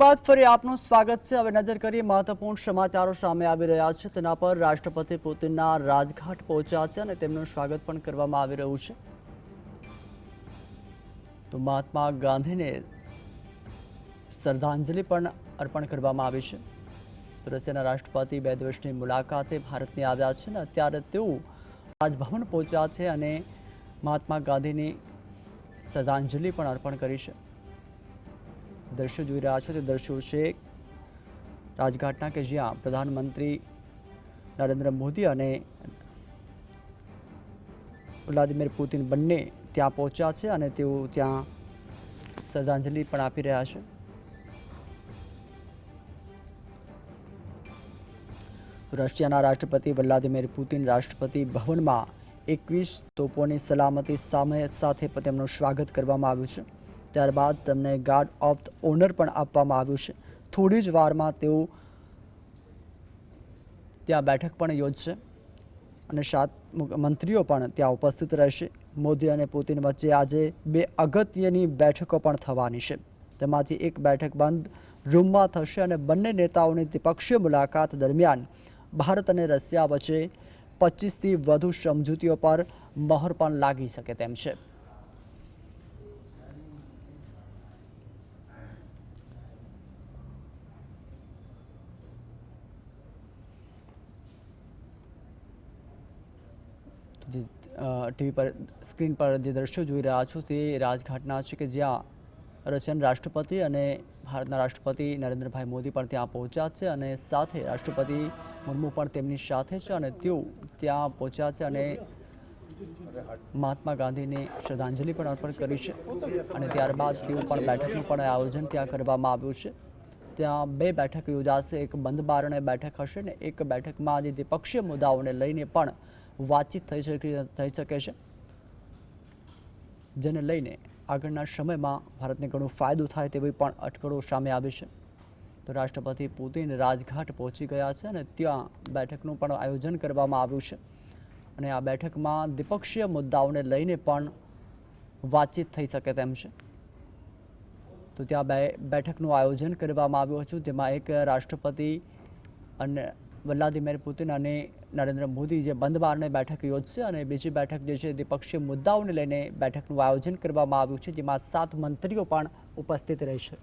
બાદ ફરી આપનું સ્વાગત છે। હવે નજર કરીએ મહત્વપૂર્ણ સમાચારો સામે આવી રહ્યા છે તેના પર। રાષ્ટ્રપતિ પુતિનના રાજઘાટ પહોંચ્યા છે અને તેમનું સ્વાગત પણ કરવામાં આવી રહ્યું છે। તો મહાત્મા ગાંધીને શ્રદ્ધાંજલિ પણ અર્પણ કરવામાં આવી છે। તો રશિયાના રાષ્ટ્રપતિ 2 દિવસની મુલાકાતે ભારતને આવ્યા છે અને અત્યારે તેઓ રાજભવન પહોંચ્યા છે અને મહાત્મા ગાંધીની શ્રદ્ધાંજલિ પણ અર્પણ કરી છે। દ્રશ્યો જોઈ રહ્યા છો તે દ્રશ્યો છે રાજઘાટના કે જ્યાં પ્રધાનમંત્રી નરેન્દ્ર મોદી અને વ્લાદિમીર પુતિન બંને ત્યાં પહોંચ્યા છે અને તેઓ ત્યાં શ્રદ્ધાંજલિ પણ આપી રહ્યા છે। રશિયાના રાષ્ટ્રપતિ વ્લાદિમીર પુતિન રાષ્ટ્રપતિ ભવનમાં 21 તોપોની સલામતી સાથે તેમનું સ્વાગત કરવામાં આવ્યું છે। ત્યારબાદ તેમને ગાર્ડ ઓફ ઓનર પણ આપવામાં આવ્યું છે। થોડી જ વારમાં તેઓ ત્યાં બેઠક પણ યોજશે અને 7 મંત્રીઓ પણ ત્યાં ઉપસ્થિત રહેશે। મોદી અને પુતિન વચ્ચે આજે 2 અગત્યની બેઠકો પણ થવાની છે। તેમાંથી એક બેઠક બંધ રૂમમાં થશે અને બંને નેતાઓની દ્વિપક્ષીય મુલાકાત દરમિયાન ભારત અને રશિયા વચ્ચે 25થી વધુ સમજૂતીઓ પર મહોર પણ લાગી શકે તેમ છે। ટીવી પર સ્ક્રીન પર જે દ્રશ્યો જોઈ રહ્યા છો તે રાજઘાટના છે કે જ્યાં રશિયન રાષ્ટ્રપતિ અને ભારતના રાષ્ટ્રપતિ નરેન્દ્રભાઈ મોદી પણ ત્યાં પહોંચ્યા છે અને સાથે રાષ્ટ્રપતિ મુર્મુ પણ તેમની સાથે છે અને તેઓ ત્યાં પહોંચ્યા છે અને મહાત્મા ગાંધીને શ્રદ્ધાંજલિ પણ અર્પણ કરી છે અને ત્યારબાદ તેઓ પણ બેઠકનું પણ આયોજન ત્યાં કરવામાં આવ્યું છે। ત્યાં 2 બેઠક યોજાશે। એક બંધ બારણે બેઠક હશે ને એક બેઠકમાં જે દ્વિપક્ષીય મુદ્દાઓને લઈને પણ વાતચીત થઈ શકે છે, જેને લઈને આગળના સમયમાં ભારતને ઘણો ફાયદો થાય તેવી પણ અટકળો સામે આવી છે। તો રાષ્ટ્રપતિ પુતિન રાજઘાટ પહોંચી ગયા છે અને ત્યાં બેઠકનું પણ આયોજન કરવામાં આવ્યું છે અને આ બેઠકમાં દ્વિપક્ષીય મુદ્દાઓને લઈને પણ વાતચીત થઈ શકે તેમ છે। તો ત્યાં 2 બેઠકનું આયોજન કરવામાં આવ્યું હતું, જેમાં એક રાષ્ટ્રપતિ અને વ્લાદિમીર પુતિન અને નરેન્દ્ર મોદી જે બંધ બારણે બેઠક યોજશે અને બીજી બેઠક જે છે દ્વિપક્ષીય મુદ્દાઓને લઈને બેઠકનું આયોજન કરવામાં આવ્યું છે, જેમાં 7 મંત્રીઓ પણ ઉપસ્થિત રહેશે।